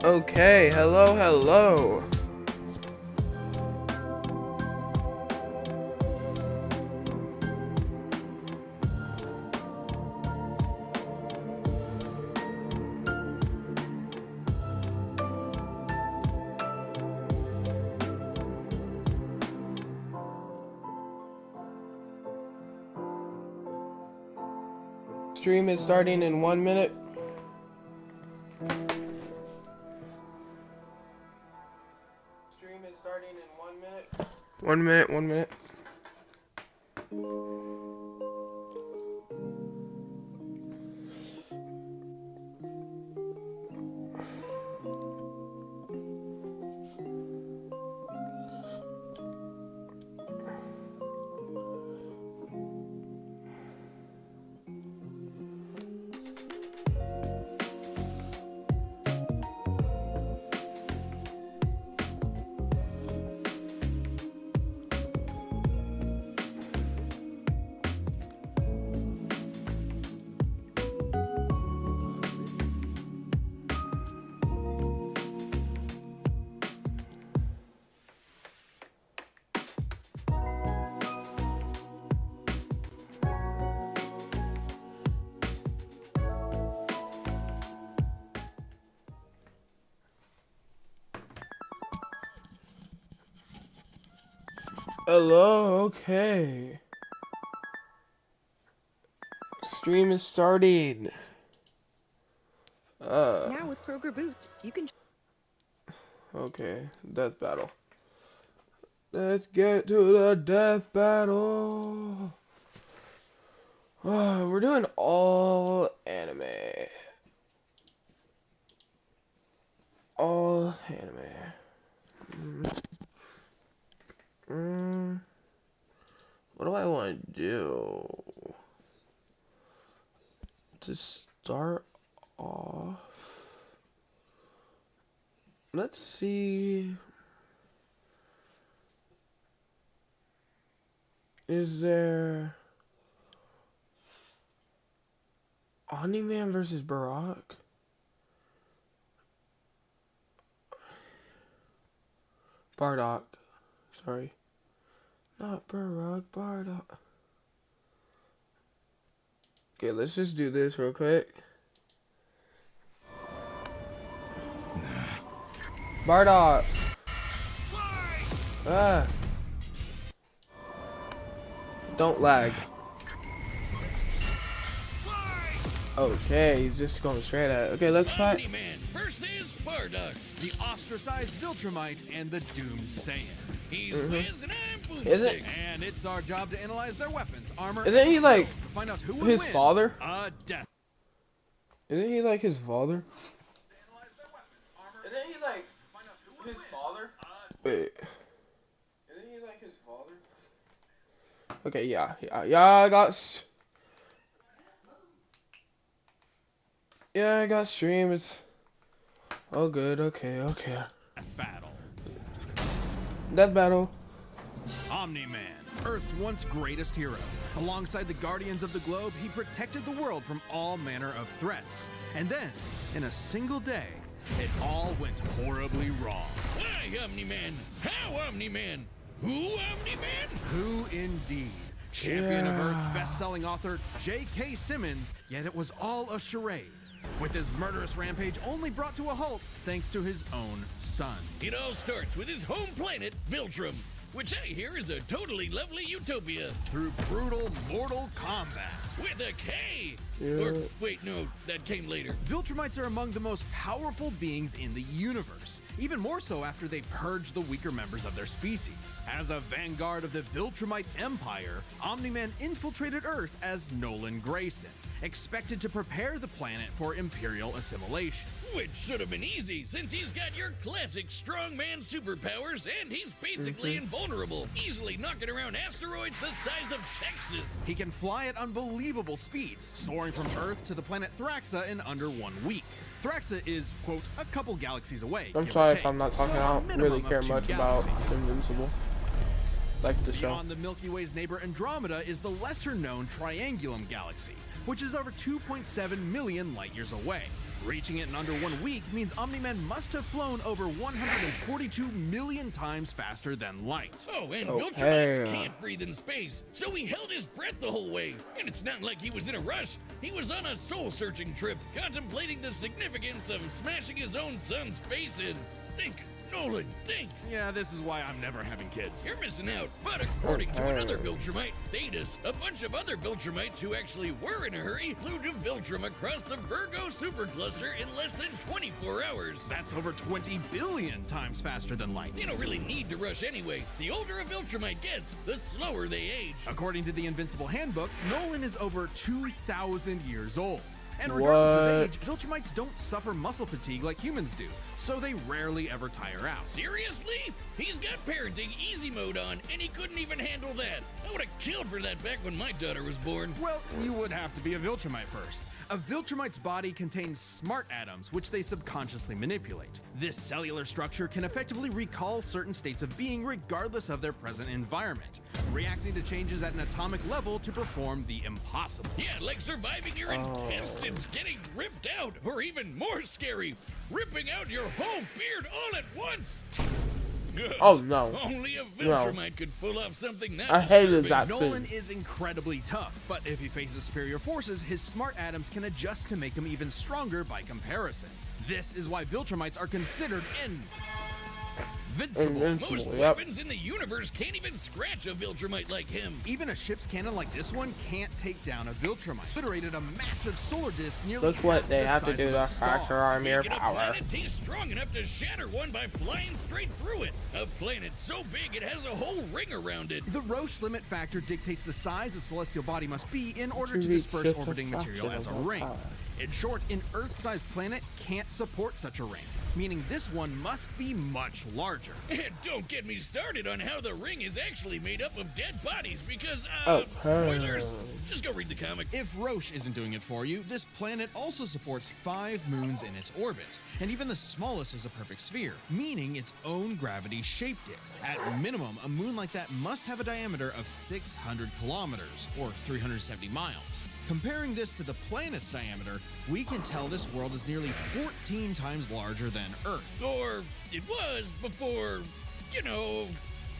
Okay, hello, hello. Stream is starting in 1 minute. Stream is starting in 1 minute. 1 minute, 1 minute. Hello, okay. Stream is starting. Now with Kroger Boost, you can. Okay, death battle. Let's get to the death battle. We're doing all anime. All anime. What do I want to do? To start off, let's see. Is there Omni-Man versus Bardock? Bardock. Sorry. Not Bardock, Bardock. Okay, let's just do this real quick. Bardock! Ah! Don't lag. Okay, he's just going straight at it. Okay, let's try. Omni-Man versus Bardock. The ostracized Viltrumite and the doomed Saiyan. He's Wiz and I'm Boomstick. Is it? And it's our job to analyze their weapons, armor, Isn't he and like skills to find out who would his win. father? Death. Isn't he like his father? Isn't he like his father? Wait. Isn't he like his father? Okay, yeah, I got. Yeah, I got stream. It's all good. Okay. Battle. Death battle. Omni-Man, Earth's once greatest hero. Alongside the Guardians of the Globe, he protected the world from all manner of threats. And then, in a single day, it all went horribly wrong. Why, Omni-Man? How, Omni-Man? Who, Omni-Man? Who indeed? Champion of Earth best-selling author J.K. Simmons, yet it was all a charade. With his murderous rampage only brought to a halt thanks to his own son. It all starts with his home planet, Viltrum, which I hear is a totally lovely utopia. Through brutal mortal combat. With a K! Yeah. Or, wait, no, that came later. Viltrumites are among the most powerful beings in the universe, even more so after they purge the weaker members of their species. As a vanguard of the Viltrumite Empire, Omni-Man infiltrated Earth as Nolan Grayson, expected to prepare the planet for Imperial assimilation. Which should have been easy, since he's got your classic strongman superpowers, and he's basically invulnerable, easily knocking around asteroids the size of Texas. He can fly at unbelievable speeds, soaring from Earth to the planet Thraxa in under 1 week. Thraxa is, quote, a couple galaxies away. I'm give or sorry if take, I'm not talking. so I a don't minimum really of care 2 much galaxies. about Invincible. like the show. Beyond the Milky Way's neighbor Andromeda is the lesser-known Triangulum Galaxy, which is over 2.7 million light-years away. Reaching it in under 1 week means Omni-Man must have flown over 142 million times faster than light. Oh, and Viltrumites can't breathe in space, so he held his breath the whole way. And it's not like he was in a rush. He was on a soul-searching trip, contemplating the significance of smashing his own son's face in. Think, Nolan, think. Yeah, this is why I'm never having kids. You're missing out. But according to another Viltrumite, Thetis, a bunch of other Viltrumites who actually were in a hurry flew to Viltrum across the Virgo supercluster in less than 24 hours. That's over 20 billion times faster than light. You don't really need to rush anyway. The older a Viltrumite gets, the slower they age. According to the Invincible Handbook, Nolan is over 2,000 years old. And regardless of age, Viltrumites don't suffer muscle fatigue like humans do, so they rarely ever tire out. Seriously? He's got parenting easy mode on, and he couldn't even handle that. I would have killed for that back when my daughter was born. Well, you would have to be a Viltrumite first. A Viltrumite's body contains smart atoms, which they subconsciously manipulate. This cellular structure can effectively recall certain states of being regardless of their present environment, reacting to changes at an atomic level to perform the impossible. Yeah, like surviving your intestines getting ripped out, or even more scary, ripping out your whole beard all at once. Oh no. Only a Viltrumite could pull off something that I hated disturbing. that Nolan is incredibly tough, but if he faces superior forces, his smart atoms can adjust to make him even stronger by comparison. This is why Viltrumites are considered invincible. Most weapons in the universe can't even scratch a Viltrumite like him. Even a ship's cannon like this one can't take down a Viltrumite. Obliterated a massive solar disk nearly Look what half they the have to size do of to a star. fracture our mere Speaking of power. planets, he's strong enough to shatter one by flying straight through it. A planet so big it has a whole ring around it. The Roche limit factor dictates the size a celestial body must be in order to reach disperse just a orbiting material fraction as a of ring. our power. In short, an Earth-sized planet can't support such a ring, meaning this one must be much larger. And don't get me started on how the ring is actually made up of dead bodies because, spoilers. Just go read the comic. If Roche isn't doing it for you, this planet also supports 5 moons in its orbit, and even the smallest is a perfect sphere, meaning its own gravity shaped it. At minimum, a moon like that must have a diameter of 600 kilometers, or 370 miles. Comparing this to the planet's diameter, we can tell this world is nearly 14 times larger than Earth. Or it was before, you know,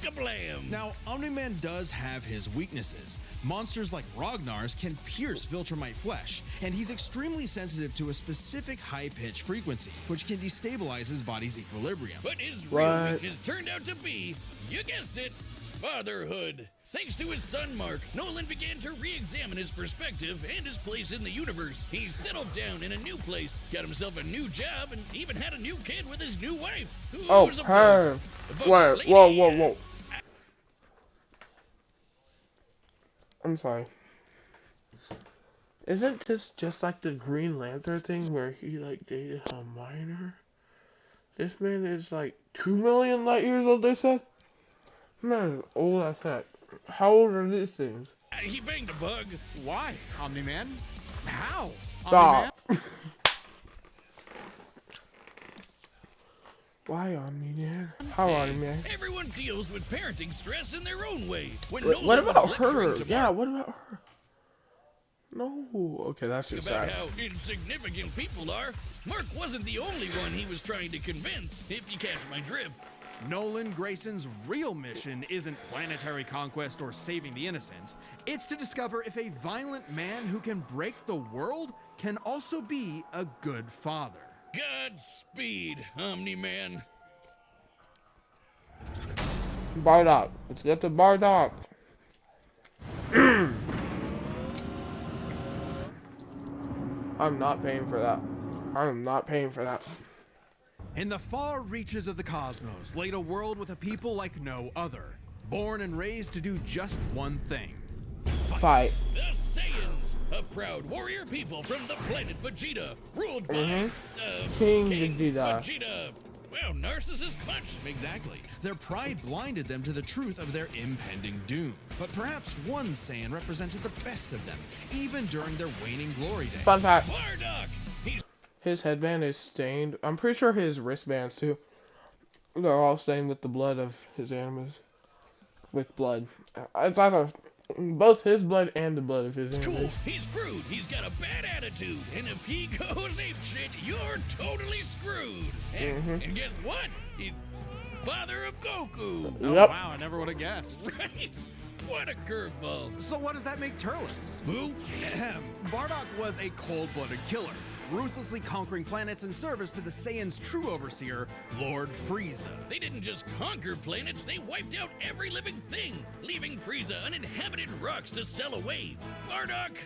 kablam. Now, Omni-Man does have his weaknesses. Monsters like Ragnar's can pierce Viltrumite flesh, and he's extremely sensitive to a specific high-pitched frequency, which can destabilize his body's equilibrium. But his real weakness turned out to be, you guessed it, fatherhood. Thanks to his son Mark, Nolan began to re-examine his perspective and his place in the universe. He settled down in a new place, got himself a new job, and even had a new kid with his new wife. Who was a Wait, lady. whoa. I'm sorry. Isn't this just like the Green Lantern thing where he like dated a minor? This man is like 2 million light years old, they said? Man, old as heck. How old are these things? He banged a bug. Why, Omni-Man? How? Stop. Why Omni-Man? How Omni-Man? Everyone deals with parenting stress in their own way. When What Nolan about was her? lecturing to Yeah, Mark what about her? No. Okay, that's just about sad. how insignificant people are, Mark wasn't the only one he was trying to convince, if you catch my drift. Nolan Grayson's real mission isn't planetary conquest or saving the innocent. It's to discover if a violent man who can break the world can also be a good father. Godspeed, Omni-Man. Bardock. Let's get to Bardock. I'm not paying for that. I'm not paying for that. In the far reaches of the cosmos laid a world with a people like no other, born and raised to do just one thing. Fight. The Saiyans, a proud warrior people from the planet Vegeta, ruled by King King Vegeta. Vegeta. Well, Narcissus Punch. Exactly. Their pride blinded them to the truth of their impending doom. But perhaps one Saiyan represented the best of them, even during their waning glory days. Fun fact. Bardock. He's His headband is stained. I'm pretty sure his wristbands too. They're all stained with the blood of his enemies. with blood. It's either both his blood and the blood of his It's cool. enemies. He's screwed. He's got a bad attitude. And if he goes apeshit, you're totally screwed. And guess what? He's father of Goku. Oh, Yep. wow, I never would have guessed. Right? What a curveball. So what does that make Turles? Who? Bardock was a cold-blooded killer, ruthlessly conquering planets in service to the Saiyans' true overseer, Lord Frieza. They didn't just conquer planets, they wiped out every living thing, leaving Frieza uninhabited rocks to sell away. Bardock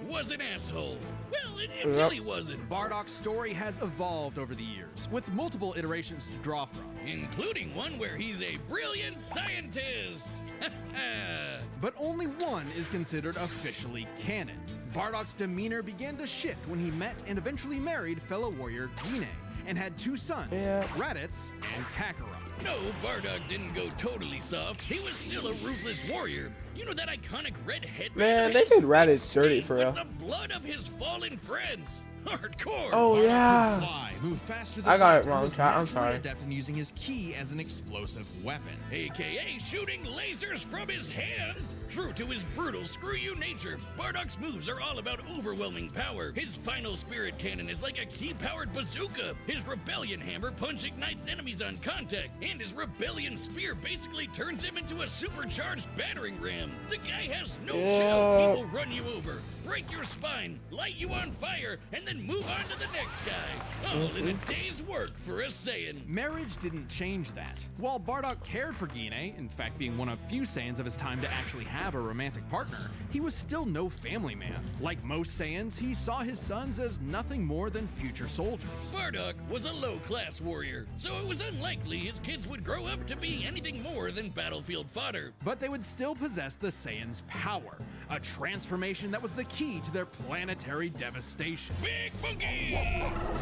was an asshole. Well, until he wasn't. Bardock's story has evolved over the years, with multiple iterations to draw from. Including one where he's a brilliant scientist. But only one is considered officially canon. Bardock's demeanor began to shift when he met and eventually married fellow warrior Guinea, and had two sons, Yeah. Raditz and Kakarot. No, Bardock didn't go totally soft. He was still a ruthless warrior. You know that iconic red headband? Man, of they his? did Raditz It's dirty stained for with real. the blood of his fallen friends. Hardcore. Oh Bardock could yeah. fly, move faster than I got light, it and wrong, was chat. I'm naturally sorry. adept in using his ki as an explosive weapon. AKA shooting lasers from his hands. True to his brutal screw you nature, Bardock's moves are all about overwhelming power. His final spirit cannon is like a ki-powered bazooka. His rebellion hammer punch ignites enemies on contact, and his rebellion spear basically turns him into a supercharged battering ram. The guy has no Yeah. chill. He will run you over, break your spine, light you on fire, and then move on to the next guy. All in a day's work for a Saiyan. Marriage didn't change that. While Bardock cared for Guinea, in fact being one of few Saiyans of his time to actually have a romantic partner, he was still no family man. Like most Saiyans, he saw his sons as nothing more than future soldiers. Bardock was a low-class warrior, so it was unlikely his kids would grow up to be anything more than battlefield fodder. But they would still possess the Saiyans' power, a transformation that was the key to their planetary devastation. Big Monkey!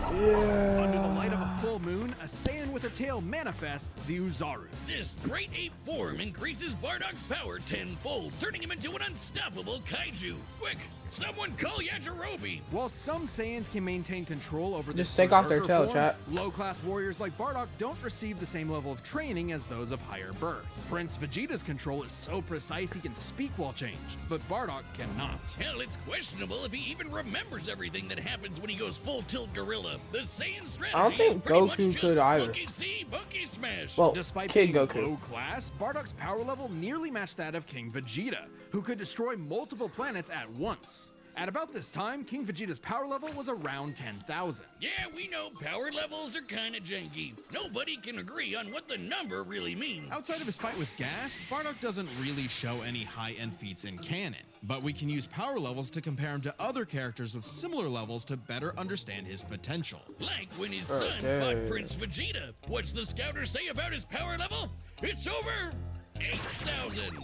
Under the light of a full moon, a Saiyan with a tail manifests the Uzaru. This great ape form increases Bardock's power tenfold, turning him into an unstoppable kaiju. Quick, someone call Yajirobe! While some Saiyans can maintain control over this Just take off their berserker tail, form, chat. low-class warriors like Bardock don't receive the same level of training as those of higher birth. Prince Vegeta's control is so precise he can speak while changed, but Bardock cannot. Hell, it's questionable if he even remembers everything that happens when he goes full tilt gorilla. The Saiyan strategy I don't think is pretty Goku much just could either. Monkey see, monkey smash. Well, Despite Kid being Goku. low class, Bardock's power level nearly matched that of King Vegeta, who could destroy multiple planets at once. At about this time, King Vegeta's power level was around 10,000. Yeah, we know power levels are kinda janky. Nobody can agree on what the number really means. Outside of his fight with Gas, Bardock doesn't really show any high-end feats in canon, but we can use power levels to compare him to other characters with similar levels to better understand his potential. Like when his son Okay. fought Prince Vegeta. What's the scouter say about his power level? It's over 8,000.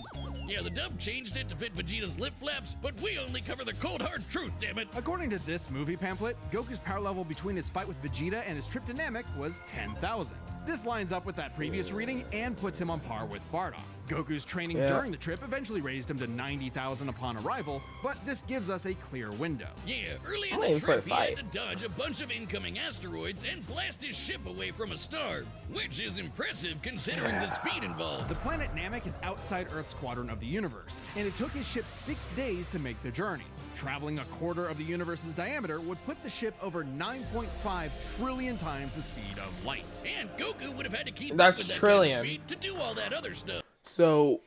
Yeah, the dub changed it to fit Vegeta's lip flaps, but we only cover the cold hard truth, damn it. According to this movie pamphlet, Goku's power level between his fight with Vegeta and his trip to Namek was 10,000. This lines up with that previous reading and puts him on par with Bardock. Goku's training Yeah. during the trip eventually raised him to 90,000 upon arrival, but this gives us a clear window. Yeah, early in I'm the waiting for trip, a he had fight. to dodge a bunch of incoming asteroids and blast his ship away from a star, which is impressive considering the speed involved. The planet Namek is outside Earth's quadrant of the universe, and it took his ship 6 days to make the journey. Traveling a quarter of the universe's diameter would put the ship over 9.5 trillion times the speed of light. And Goku would have had to keep That's up with that trillion. kind of speed to do all that other stuff. So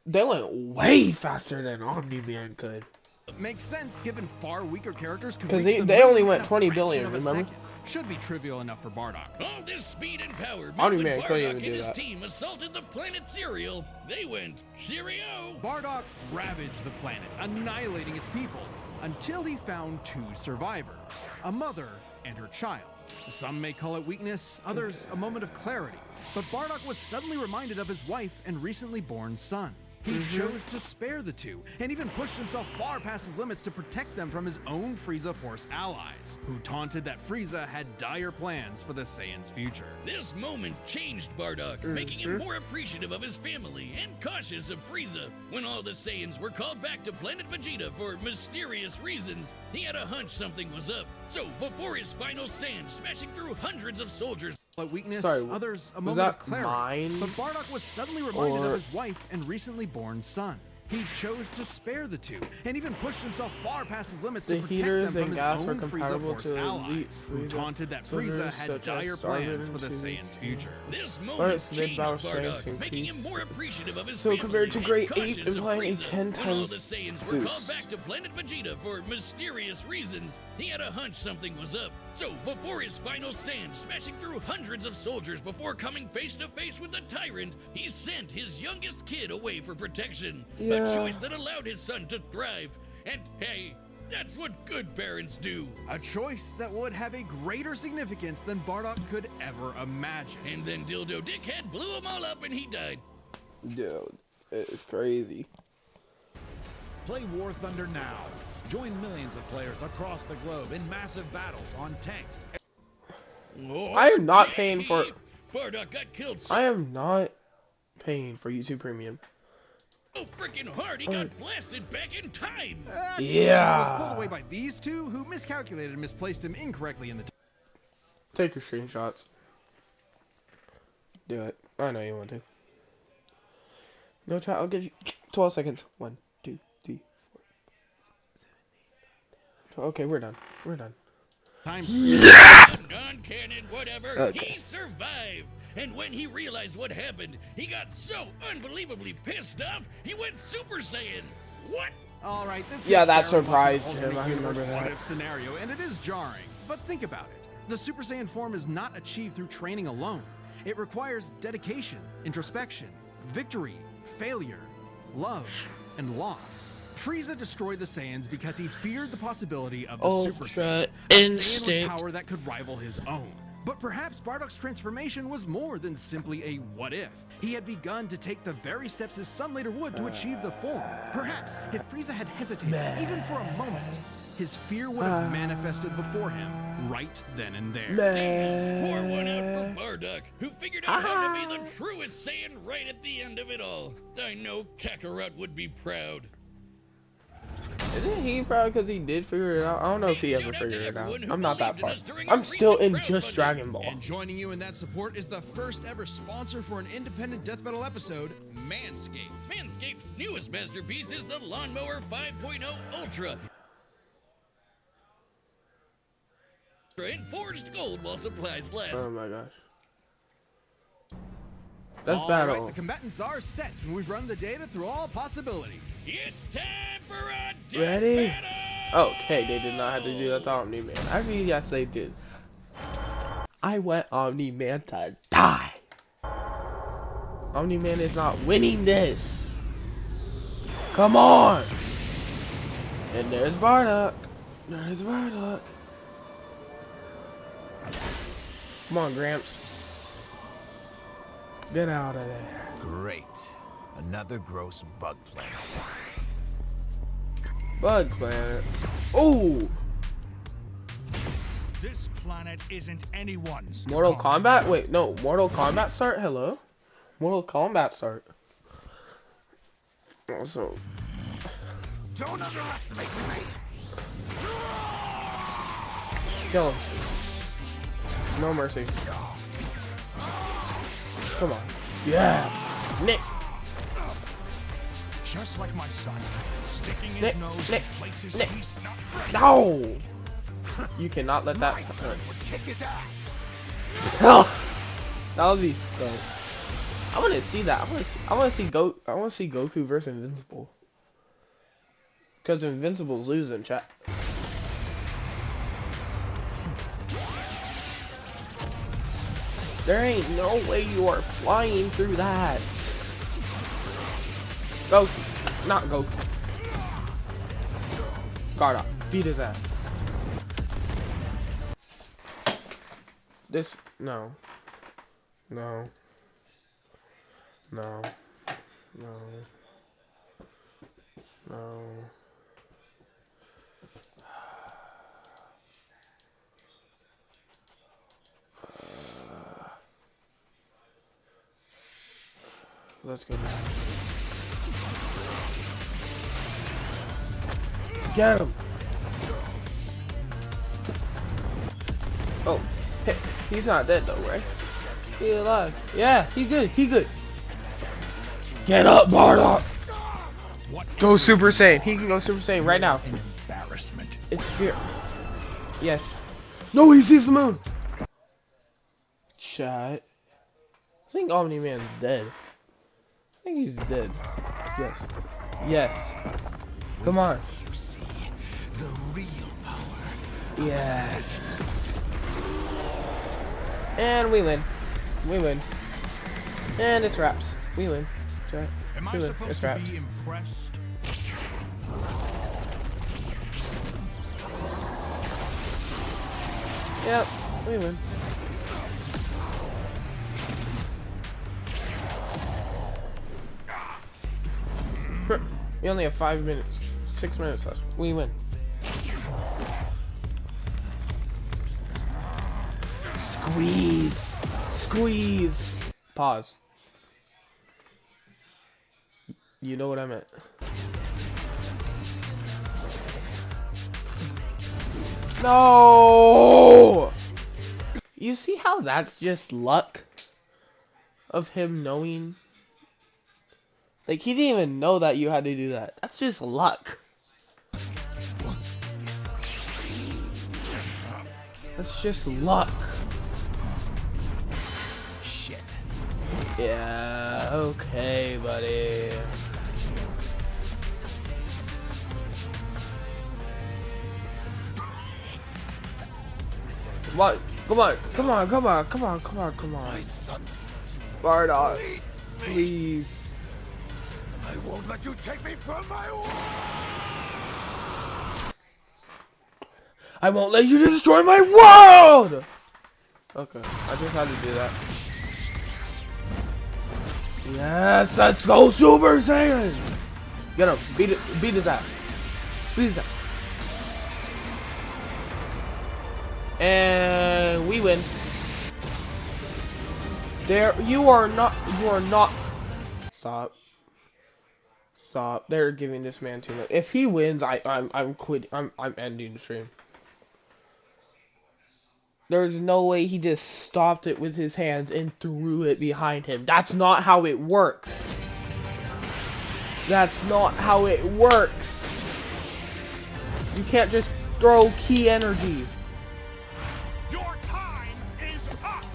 they went way faster than Omni-Man could. Makes sense given far weaker characters could 'Cause reach they- the they moon only in went a 20 fraction billion, of a remember? second. Should be trivial enough for Bardock. All this speed and power meant Omni when Man couldn't Bardock even and do his that. team assaulted the planet Cereal, they went, cheerio! Bardock ravaged the planet, annihilating its people, until he found two survivors, a mother and her child. Some may call it weakness, others a moment of clarity. But Bardock was suddenly reminded of his wife and recently born son. He chose to spare the two, and even pushed himself far past his limits to protect them from his own Frieza Force allies, who taunted that Frieza had dire plans for the Saiyans' future. This moment changed Bardock, making him more appreciative of his family and cautious of Frieza. When all the Saiyans were called back to Planet Vegeta for mysterious reasons, he had a hunch something was up. So before his final stand, smashing through hundreds of soldiers, weakness, Sorry, others a was moment that of clarity. mine? But Bardock was suddenly reminded Or- of his wife and recently born son. He chose to spare the two, and even pushed himself far past his limits The to protect heaters them and from his gas were own Frieza compatible Force to elite allies, who Frieza taunted that soldiers Frieza had such as dire Starvin plans for the to- Saiyans' future. This Bardock's moment changed mid-battle strength Bardock, making him increased. more appreciative of his So family compared to and Great Ape, cautious of implying a Frieza. 10 When all times the Saiyans were called boost. back to Planet Vegeta for mysterious reasons, he had a hunch something was up. So before his final stand, smashing through hundreds of soldiers before coming face to face with the tyrant, he sent his youngest kid away for protection. Yeah. A choice that allowed his son to thrive. And hey, that's what good parents do. A choice that would have a greater significance than Bardock could ever imagine. And then Dildo Dickhead blew them all up and he died. Dude, it's crazy. Play War Thunder now. Join millions of players across the globe in massive battles on tanks. I am not paying for- Bardock got killed so I am not paying for YouTube Premium. freaking hard he got blasted back in time. Actually, he was pulled Yeah. away by these two, who miscalculated and misplaced him incorrectly in the Take your screenshots. Do it. I know you want to. No chat, I'll give you 12 seconds. 1, 2, 3, 4, 7, 8, 9, 10. Okay, we're done. We're done. time. Non-canon, whatever. Okay. He survived. And when he realized what happened, he got so unbelievably pissed off, he went Super Saiyan. What? All right, this Yeah, is that very much an surprised him. alternate I universe remember that. what-if scenario, and it is jarring. But think about it. The Super Saiyan form is not achieved through training alone. It requires dedication, introspection, victory, failure, love, and loss. Frieza destroyed the Saiyans because he feared the possibility of the Super Saiyan, Ultra a Saiyan with instinct. power that could rival his own. But perhaps Bardock's transformation was more than simply a what-if. He had begun to take the very steps his son later would to achieve the form. Perhaps if Frieza had hesitated, even for a moment, his fear would have manifested before him, right then and there. Pour one out for Bardock, who figured out how to be the truest Saiyan right at the end of it all. I know Kakarot would be proud. Isn't he proud because he did figure it out? I don't know if he Shout ever out to figured it out. everyone who I'm not that believed in far. us during our I'm still in recent just crowdfunding. Dragon Ball. And joining you in that support is the first ever sponsor for an independent death metal episode, Manscaped. Manscaped's newest masterpiece is the Lawnmower 5.0 Ultra. In forged gold while supplies last. Oh my gosh. That's All battle. right, the combatants are set, and we've run the data through all possibilities. It's time for a death Ready? battle! Okay, they did not have to do that to Omni-Man. Actually, yes, they did. I want Omni-Man to die. Omni-Man is not winning this. Come on. And there's Bardock. There's Bardock. Come on, Gramps. Get out of there. Great. Another gross bug planet. Bug Planet. Oh! This planet isn't anyone's. to Mortal conquer. Kombat? Wait, no. Mortal Kombat start? Hello? Mortal Kombat start. Also, Don't underestimate me. kill him. No mercy. Come on. Yeah. Nick. Just like my son, sticking his Nick, nose Nick, in places Nick. he's not ready. No! You cannot let that My son would kick his ass. Hell, that would be so. I want to see that. I want to see Goku versus Invincible. Because Invincible's losing, chat. There ain't no way you are flying through that. Goku, not Goku. Gardock, beat his ass. This, no. No. No. No. No. Let's go back. Get him! Oh, he's not dead though, right? He alive. Yeah, he good. He good. Get up, Bardock. Go Super Saiyan. He can go Super Saiyan right now. Embarrassment. It's fear. Yes. No, he sees the moon. Chat. I think Omni-Man's dead. I think he's dead. Yes. Yes. Come on. You see the real power. Yeah. And we win. We win. And it's wraps. We win. Chat. Am I We win. supposed It's to wraps. be impressed? Yep. We win. We only have 5 minutes. 6 minutes left. We win. Squeeze. Squeeze. Pause. You know what I meant. No! You see how that's just luck? Of him knowing? Like, he didn't even know that you had to do that. That's just luck. That's just luck. Shit. Yeah, okay, buddy. What? Come on, come on, come on, come on, come on, come on. My sons, Bardock, lead me. please. I won't let you take me from my world. I won't let you destroy my world! Okay, I just had to do that. Yes, let's go Super Saiyan! Get him, beat his ass. Beat his ass. And we win. There, you are not. Stop. Stop. They're giving this man too much. If he wins, I'm quitting. I'm ending the stream. There's no way he just stopped it with his hands and threw it behind him. That's not how it works. That's not how it works. You can't just throw key energy. Your time is up.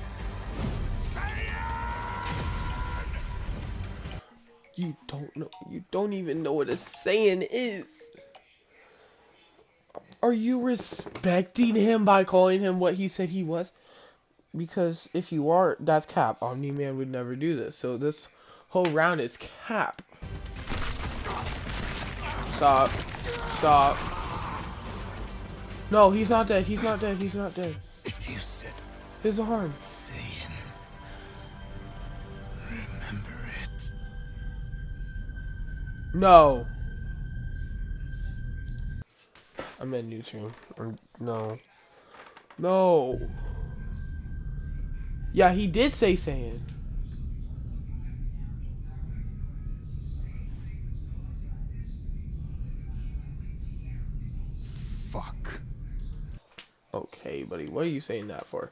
You don't know. You don't even know what a Saiyan is. Are you respecting him by calling him what he said he was? Because if you are, that's cap. Omni-Man would never do this. So this whole round is cap. Stop. Stop. No, he's not dead. He's not dead. He's not dead. You said His arm. Saiyan. Remember it. No. I'm in new stream. No. No. Yeah, he did say Saiyan. Fuck. Okay, buddy. What are you saying that for?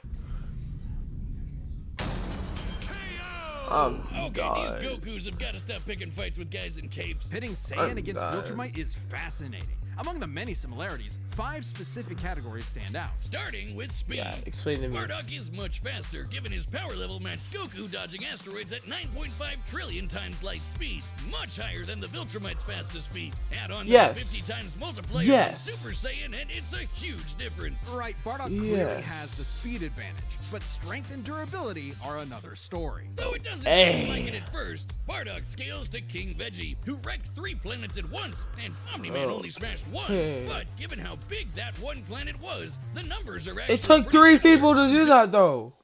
Okay, God. these Gokus have got to stop picking fights with guys in capes. Pitting Saiyan I'm against done. Viltrumite is fascinating. Among the many similarities, 5 specific categories stand out. Starting with speed. Yeah, explain to me. Bardock is much faster, given his power level matched Goku dodging asteroids at 9.5 trillion times light speed, much higher than the Viltrumite's fastest speed. Add on Yes. the 50 times multiplier Yes. from Super Saiyan, and it's a huge difference. Right, Bardock clearly Yes. has the speed advantage, but strength and durability are another story. Though it doesn't Hey. seem like it at first, Bardock scales to King Veggie, who wrecked 3 planets at once, and Omni-Man only smashed 1. Okay. But given how big that one planet was, the numbers are actually It took pretty 3 similar. people to do that, though.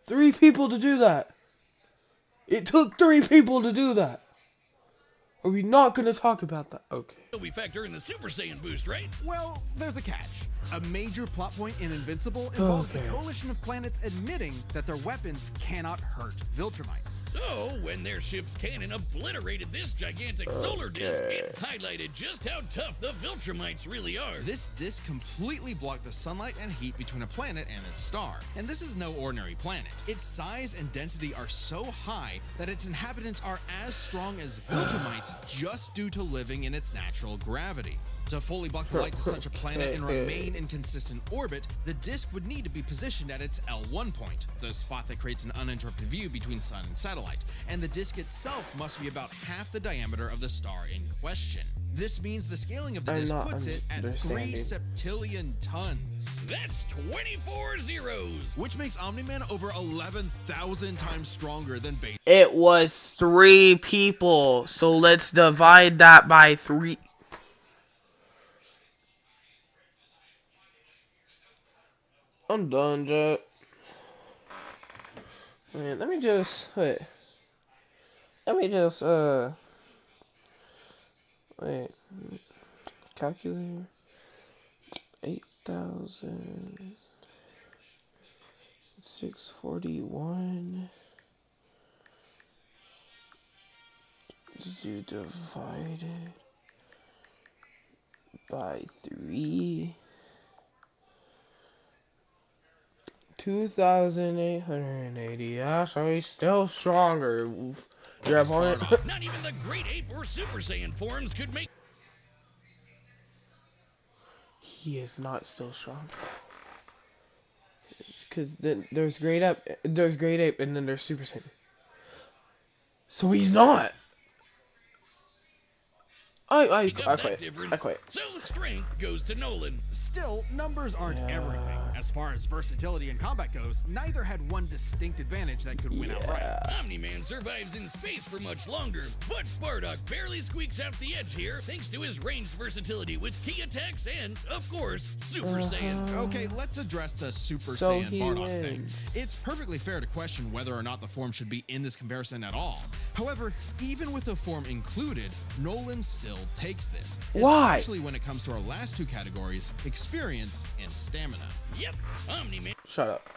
3 people to do that. It took 3 people to do that. Are we not going to talk about that? Okay. we factor in the Super Saiyan boost, right? Well, there's a catch. A major plot point in Invincible involves the coalition of planets admitting that their weapons cannot hurt Viltrumites. So, when their ship's cannon obliterated this gigantic solar disk, it highlighted just how tough the Viltrumites really are. This disk completely blocked the sunlight and heat between a planet and its star. And this is no ordinary planet. Its size and density are so high that its inhabitants are as strong as Viltrumites just due to living in its natural gravity. To fully block the light to such a planet and remain in consistent orbit, the disk would need to be positioned at its L1 point, the spot that creates an uninterrupted view between sun and satellite, and the disk itself must be about half the diameter of the star in question. This means the scaling of the disk puts it at 3 septillion tons. That's 24 zeros. Which makes Omni-Man over 11,000 times stronger than base. It was 3 people, so let's divide that by 3. I'm done, Jet. Man, let me just wait. Calculator. 8,641. You divide it by 3. 2,880. Yeah, so he's still stronger. Your opponent. Not even the Great Ape or Super Saiyan forms could make. He is not still strong. Because there's Great Ape, and then there's Super Saiyan. So he's not. I quit. So strength goes to Nolan. Still, numbers aren't everything. As far as versatility in combat goes, neither had one distinct advantage that could win outright. Omni-Man survives in space for much longer, but Bardock barely squeaks out the edge here thanks to his ranged versatility with key attacks and, of course, Super Saiyan. Okay, let's address the Super Saiyan Bardock thing. It's perfectly fair to question whether or not the form should be in this comparison at all. However, even with the form included, Nolan still takes this. Why? Especially when it comes to our last 2 categories, experience and stamina. Yep, Omni-Man. Shut up.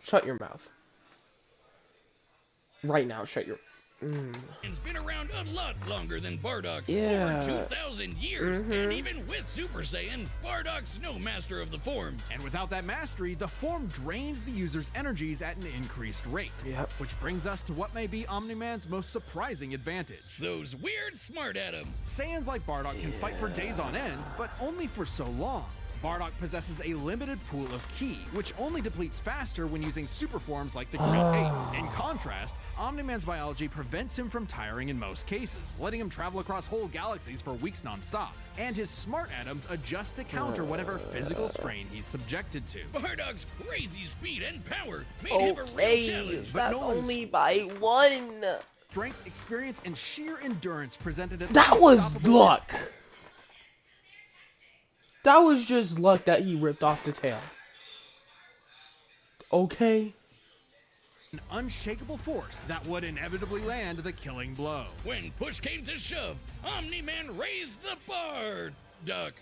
Shut your mouth. Right now, shut your... It's been around a lot longer than Bardock, Yeah. over 2,000 years, and even with Super Saiyan, Bardock's no master of the form. And without that mastery, the form drains the user's energies at an increased rate. Yep. Which brings us to what may be Omni-Man's most surprising advantage. Those weird smart atoms. Saiyans like Bardock can fight for days on end, but only for so long. Bardock possesses a limited pool of ki, which only depletes faster when using super forms like the Great Ape. In contrast, Omni-Man's biology prevents him from tiring in most cases, letting him travel across whole galaxies for weeks non-stop. And his smart atoms adjust to counter whatever physical strain he's subjected to. Bardock's crazy speed and power made him a real challenge. But Nolan's only by 1. strength, experience, and sheer endurance presented an That was unstoppable luck. That was just luck that he ripped off the tail. Okay? an unshakable force that would inevitably land the killing blow. When push came to shove, Omni-Man raised the bar. Duck.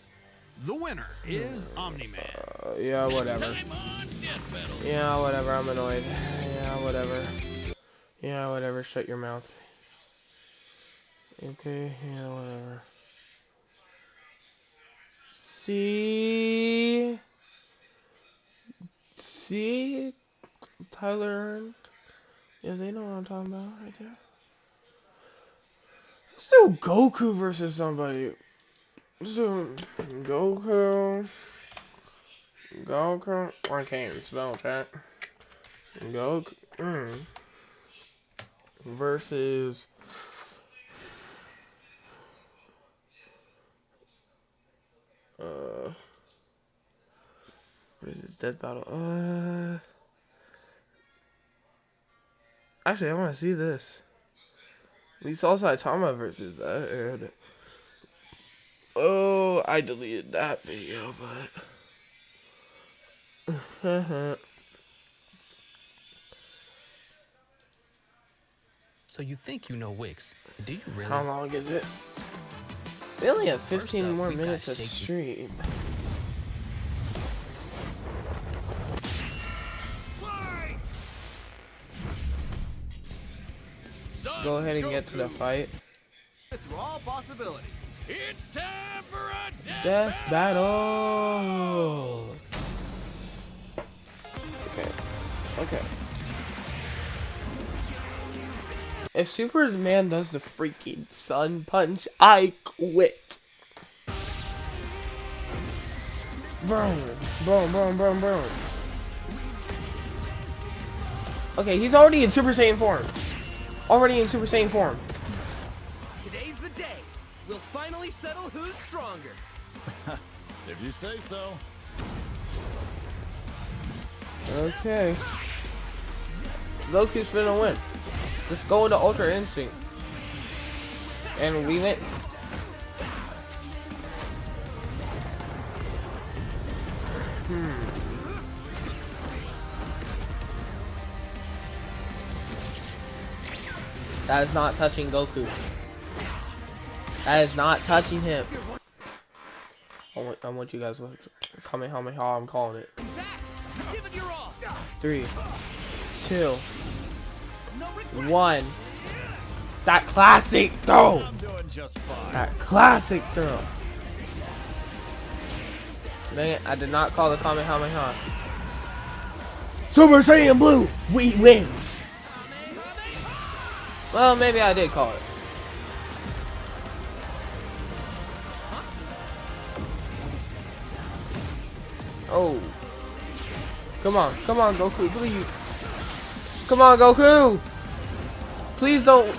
The winner is Omni-Man. Yeah, whatever. Next time on Death Battle. Yeah, whatever. I'm annoyed. Yeah, whatever. Yeah, whatever. Shut your mouth. Okay, yeah, whatever. See? Tyler? Yeah, they know what I'm talking about right there. Let's do Goku versus somebody. Let's do Goku. I can't even spell that. Goku. Versus. What is this death battle? Actually, I want to see this. We saw Saitama versus that, and oh, I deleted that video, but So you think you know Wix? Do you really? how long is it? We only have First 15 up, more we've got minutes of Shaky. stream. Son Go ahead and get to the Goku, fight. Through all possibilities. It's time for a Death battle! Okay. Okay. If Superman does the freaking sun punch, I quit. Boom, boom, boom, boom, boom. Okay, he's already in Super Saiyan form. Already in Super Saiyan form. Today's the day. We'll finally settle who's stronger. If you say so. Okay. Goku's finna win. Just go into Ultra Instinct. And we win. That is not touching Goku. That is not touching him. I want you guys to comment how I'm calling it. Back. Give it your all. 3, 2, No regret. 1. That classic throw. I'm doing just fine. That classic throw. Dang it, I did not call the Kamehameha. Super Saiyan Blue, we win. Well, maybe I did call it. Oh. Come on, Goku, please. Come on, Goku. Please don't.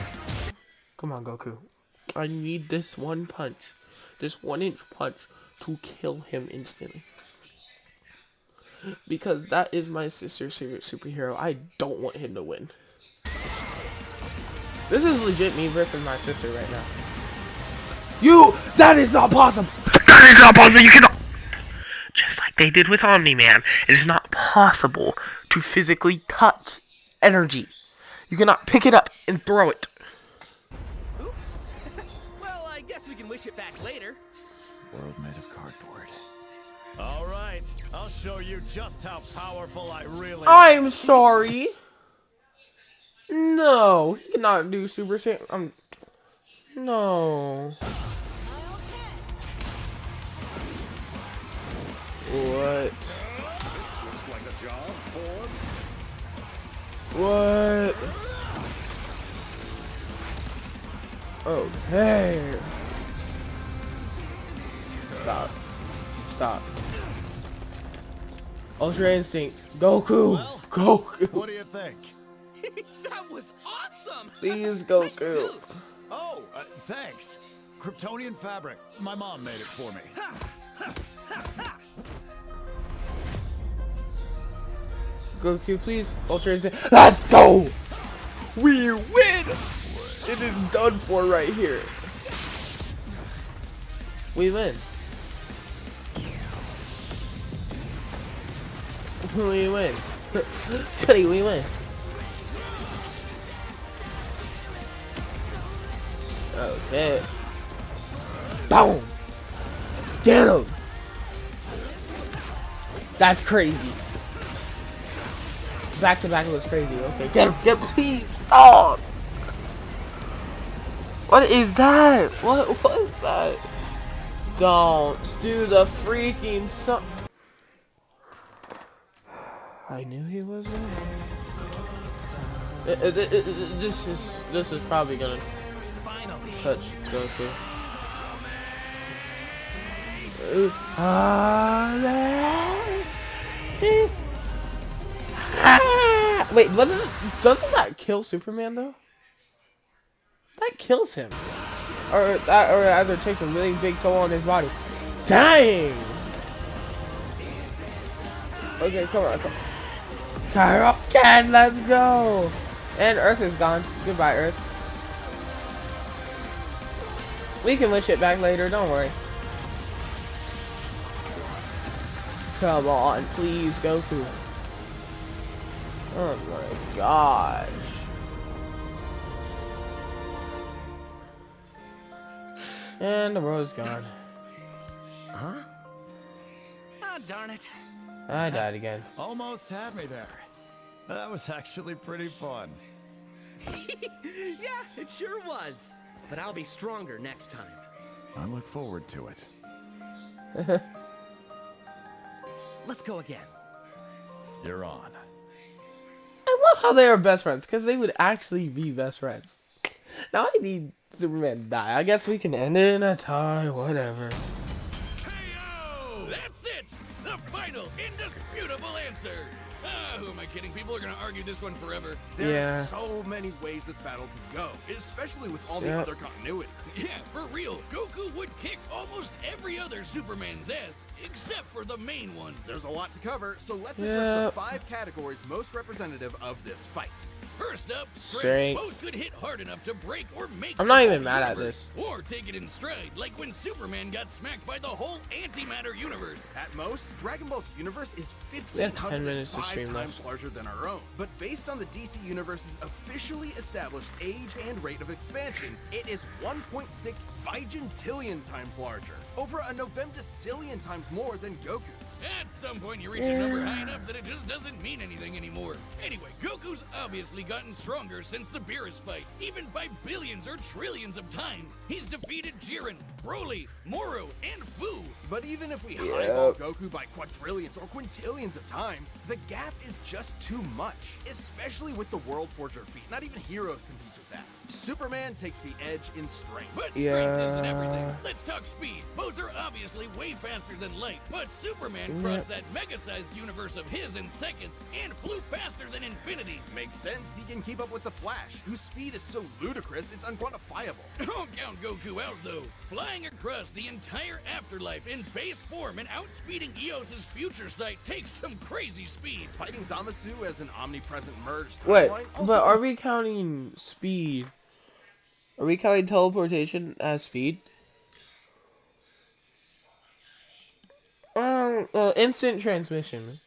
Come on, Goku. I need this one punch. This 1-inch punch to kill him instantly. Because that is my sister's favorite superhero. I don't want him to win. This is legit me versus my sister right now. That is not possible! That is not possible! You cannot! Just like they did with Omni-Man, it is not possible to physically touch energy. You cannot pick it up and throw it. Oops. Well, I guess we can wish it back later. World made of cardboard. All right, I'll show you just how powerful I really am. I'm sorry. No, he cannot do Super Saiyan. No. What? Looks like a job, Ford. What? Okay. Stop. Ultra Instinct. Goku. Well, Goku. What do you think? That was awesome. Please, Nice Goku. suit. Oh, thanks. Kryptonian fabric. My mom made it for me. Goku, please. Ultra Instinct. Let's go. We win. It is done for right here. We win. We win. Cuddy, we win. Okay. Boom. Get him. That's crazy. Back to back was crazy. Okay, get him. Please stop. What is that? What is that? Don't do the freaking sun. I knew he was there. This is probably gonna Finally. touch Goku. Wait, doesn't that kill Superman though? That kills him, or either takes a really big toll on his body. Dang. Okay, come on. Kaioken, let's go! And Earth is gone. Goodbye, Earth. We can wish it back later, don't worry. Come on, please, Goku. Oh my gosh. And the world is gone. Huh? Ah, darn it. I died again. Almost had me there. That was actually pretty fun. Yeah, it sure was. But I'll be stronger next time. I look forward to it. Let's go again. You're on. I love how they are best friends, because they would actually be best friends. Now I need Superman to die. I guess we can end it in a tie, whatever. KO! That's it! The final, indisputable answer! Ah, who am I kidding? People are gonna argue this one forever. There Yeah. are so many ways this battle could go, especially with all the Yeah. other continuities. Yeah, for real. Goku would kick almost every other Superman's ass, except for the main one. There's a lot to cover, so let's Yeah. address the 5 categories most representative of this fight. First up, Strength. both could hit hard enough to break or make I'm the not whole even mad at universe, this. or take it in stride, like when Superman got smacked by the whole antimatter universe. At most, Dragon Ball's universe is We have 10 minutes to 1,505 stream times left. larger than our own. But based on the DC Universe's officially established age and rate of expansion, it is 1.6 vigintillion times larger. Over a novemdecillion times more than Goku's. At some point, you reach a number high enough that it just doesn't mean anything anymore. Anyway, Goku's obviously gotten stronger since the Beerus fight, even by billions or trillions of times. He's defeated Jiren, Broly, Moro, and Fu. But even if we highball Goku by quadrillions or quintillions of times, the gap is just too much, especially with the World Forger feat. Not even Heroes competes with that. Superman takes the edge in strength. But strength isn't Yeah. everything. Let's talk speed. Both are obviously way faster than light, but Superman crossed that mega-sized universe of his in seconds and flew faster than infinity. Makes sense, he can keep up with the Flash, whose speed is so ludicrous it's unquantifiable. Don't count Goku out, though. Flying across the entire afterlife in base form and outspeeding Eos's future sight takes some crazy speed. Fighting Zamasu as an omnipresent merged Wait, timeline also- but are we counting speed? Are we counting teleportation as speed? Instant transmission.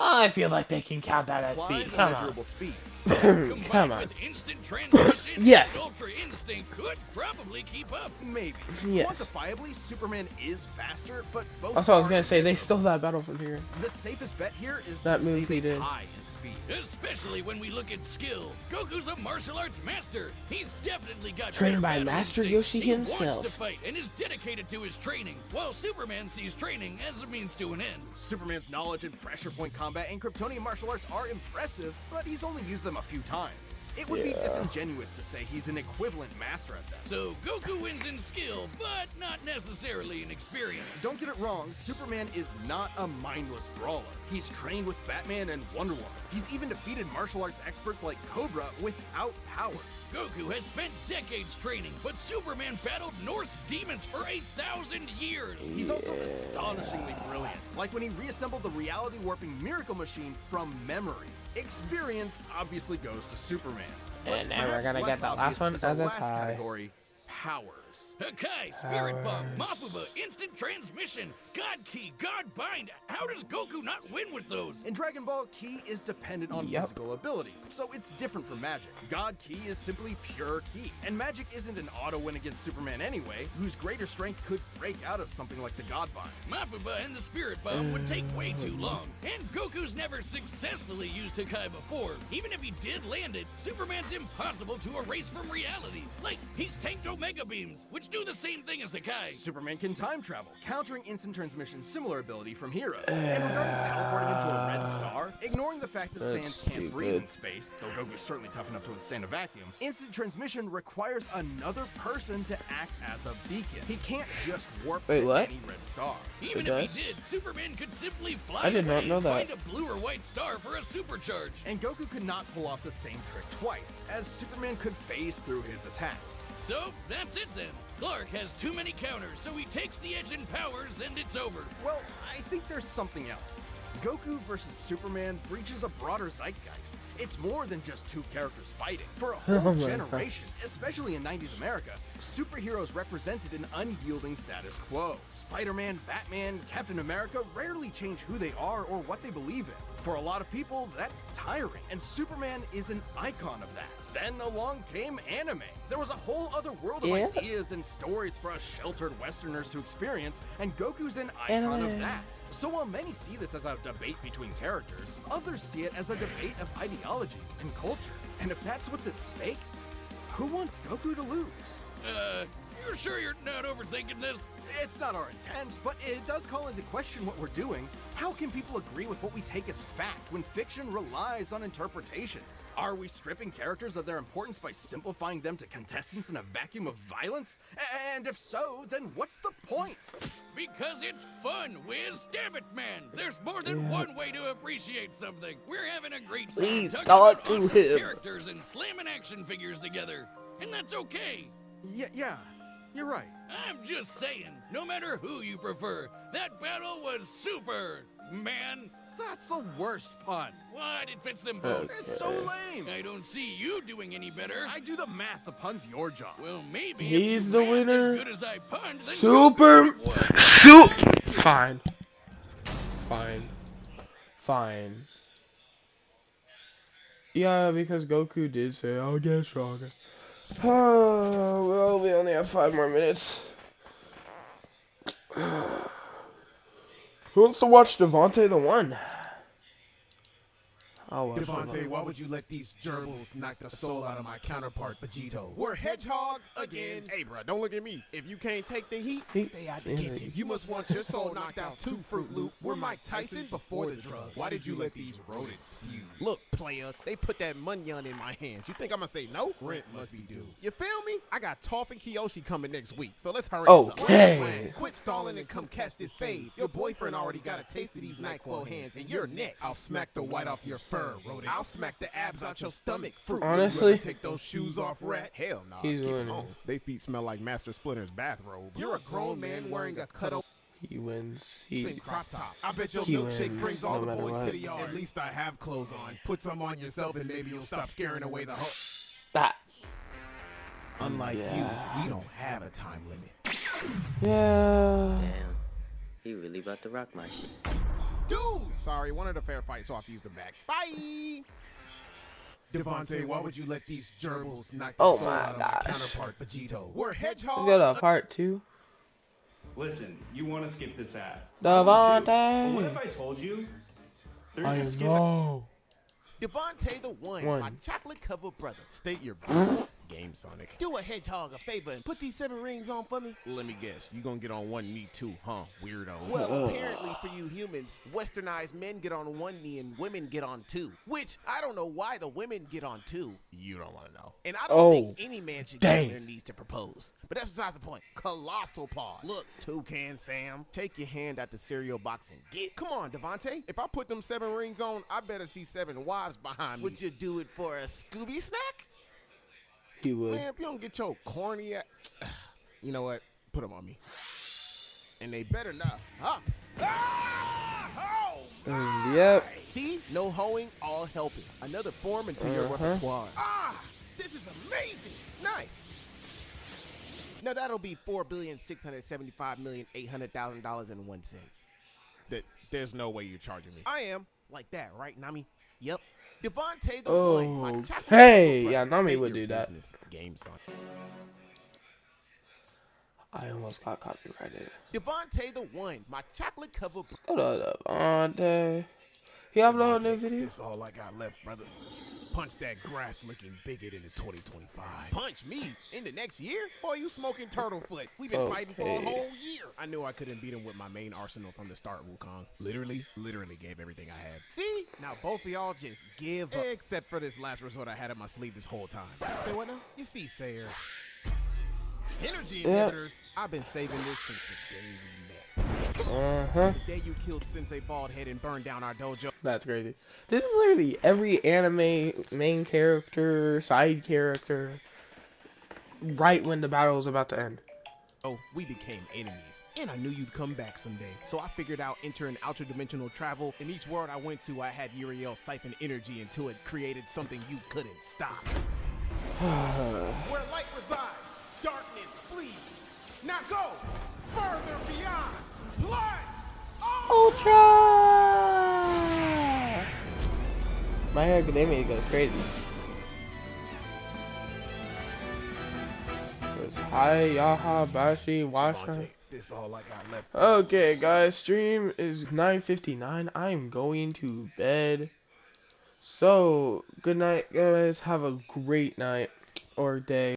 I feel like they can count that as applies speed. Come on. immeasurable speeds. Combined Come on. with instant transmission Yes. and Ultra Instinct could probably keep up. Maybe. Yes. Quantifiably, Superman is faster, but both That's what I was are gonna say. They immeasurable. stole that battle from here. The safest bet here is That to say move he they did. tie in speed. Especially when we look at skill. Goku's a martial arts master. He's definitely got Trained better by battle Master instinct. Yoshi He wants himself. to fight and is dedicated to his training, while Superman sees training as a means to an end. Superman's knowledge in pressure point combat and Kryptonian martial arts are impressive, but he's only used them a few times. It would be Yeah. disingenuous to say he's an equivalent master at them. So Goku wins in skill, but not necessarily in experience. Don't get it wrong, Superman is not a mindless brawler. He's trained with Batman and Wonder Woman. He's even defeated martial arts experts like Cobra without powers. Goku has spent decades training, but Superman battled Norse demons for 1,000 years. He's also astonishingly brilliant, like when he reassembled the reality warping miracle machine from memory. Experience obviously goes to Superman. But And now we're perhaps gonna less get the last obvious one is our as a last tie. category, powers. Hakai, Spirit Bomb, Mafuba, Instant Transmission, God Key, God Bind. How does Goku not win with those? In Dragon Ball, Ki is dependent on Yep. physical ability, so it's different from Magic. God Ki is simply pure Ki, and Magic isn't an auto win against Superman anyway, whose greater strength could break out of something like the God Bind. Mafuba and the Spirit Bomb would take way too long, and Goku's never successfully used Hakai before. Even if he did land it, Superman's impossible to erase from reality. Like, he's tanked Omega Beams, which do the same thing as Hakai. Superman can time travel, countering instant transmission's similar ability from Heroes. And regarding teleporting into a red star, ignoring the fact that That's Sans can't breathe in stupid. space, though Goku's certainly tough enough to withstand a vacuum, instant transmission requires another person to act as a beacon. He can't just warp Wait, to what? any red star. Even It if he does? did, Superman could simply fly I did not away know and that. find a blue or white star for a supercharge. And Goku could not pull off the same trick twice, as Superman could phase through his attacks. So, that's it then. Clark has too many counters, so he takes the edge in powers and it's over. Well, I think there's something else. Goku vs. Superman breaches a broader zeitgeist. It's more than just two characters fighting. For a whole generation, especially in 90s America, superheroes represented an unyielding status quo. Spider-Man, Batman, Captain America rarely change who they are or what they believe in. For a lot of people, that's tiring, and Superman is an icon of that. Then along came anime. There was a whole other world of ideas and stories for us sheltered Westerners to experience, and Goku's an icon of that. So while many see this as a debate between characters, others see it as a debate of ideologies and culture. And if that's what's at stake, who wants Goku to lose? You're sure you're not overthinking this? It's not our intent, but it does call into question what we're doing. How can people agree with what we take as fact when fiction relies on interpretation? Are we stripping characters of their importance by simplifying them to contestants in a vacuum of violence? And if so, then what's the point? Because it's fun, Wiz. Damn it, man. There's more than one way to appreciate something. We're having a great time Please talking talk about to awesome him. characters and slamming action figures together. And that's okay. Yeah, you're right. I'm just saying, no matter who you prefer, that battle was super, man. That's the worst pun. What? It fits them both. It's so lame. I don't see you doing any better. I do the math. The pun's your job. Well, maybe He's if the you math winner. as good as I punned, then Super. Goku would've won. Fine. Yeah, because Goku did say, I'll get stronger. Oh, well, we only have 5 more minutes. Who wants to watch Devontae the One? I'll watch Devontae, why would you let these gerbils knock the soul out of my counterpart, Vegito? We're hedgehogs again. Hey, bro, don't look at me. If you can't take the heat, stay out the kitchen. You must want your soul knocked out too, Fruit Loop. We're Mike Tyson before the drugs. Why did you let these rodents fuse? Look, player, they put that munyon in my hands. You think I'm gonna say no? Rent must be due. You feel me? I got Toph and Kyoshi coming next week, so let's hurry this up. Okay. Quit stalling and come catch this fade. Your boyfriend already got a taste of these NyQuil hands, and you're next. I'll smack the white off your fur. I'll smack the abs out your stomach. Fruit. Honestly, you ever take those shoes off, rat? Hell no. he's Keep it winning. on. They feet smell like Master Splinter's bathrobe. You're a grown man wearing a cut open He wins. crop top. I bet your he milkshake wins brings all no the matter boys what. to the yard. At least I have clothes on. Put some on yourself and maybe you'll stop scaring away the hoe. That. Unlike Yeah. you, we don't have a time limit. Yeah. Damn, he really about to rock my shit. Dude! Sorry, wanted a fair fight, so I fused him back. Bye! Devontae, why would you let these gerbils knock the Oh soul my out of my gosh. counterpart, Vegito? We're hedgehogs. Let's go to part 2. Listen, you want to skip this ad. I want to. But what if Devontae. I told you? There's I a skip know. Devontae the one, One. my chocolate-covered brother. State your business, Game Sonic. Do a hedgehog a favor and put these 7 rings on for me. Let me guess, you gonna get on one knee too, huh, weirdo? Well, apparently for you humans, westernized men get on one knee and women get on 2. Which, I don't know why the women get on 2. You don't want to know. And I don't think any man should get on their knees to propose. But that's besides the point. Colossal pause. Look, Toucan Sam, take your hand out the cereal box and get. Come on, Devontae. If I put them 7 rings on, I better see 7 wives behind me. Would you do it for a Scooby snack? He would. Man, if you don't get your corny you know what? Put them on me. And they better not. Huh? Ah! Oh! Yep. See? No hoeing, all helping. Another form into your repertoire. Ah! This is amazing! Nice. Now that'll be $4,675,800,000.01. There's no way you're charging me. I am. Like that, right, Nami? Yep. Devontae the one. My chocolate Hey, brother. yeah, Nami State would your do that. business, Game Son. I almost got copyrighted. Devontae the one. My chocolate covered. Hold up, Devontae. He uploaded a video. This all I got left, brother. Punch that grass-looking bigot into 2025. Punch me in the next year? Boy, you smoking turtlefoot. We've been fighting for a whole year. I knew I couldn't beat him with my main arsenal from the start, Wukong. Literally gave everything I had. See? Now both of y'all just give up. Except for this last resort I had up my sleeve this whole time. Say what now? You see, Sayer. Energy inhibitors. I've been saving this since the day we met. The day you killed Sensei Baldhead and burned down our dojo. That's crazy. This is literally every anime main character, side character, right when the battle is about to end. Oh, we became enemies, and I knew you'd come back someday. So I figured out entering interdimensional travel. In each world I went to, I had Uriel siphon energy until it created something you couldn't stop. Where light resides, darkness flees. Now go further beyond light. Ultra! My Hero Academia goes crazy. Hi, Yaha, Bashi, Washa. This all I got left. Okay, guys, stream is 9:59. I'm going to bed. So, good night, guys. Have a great night or day.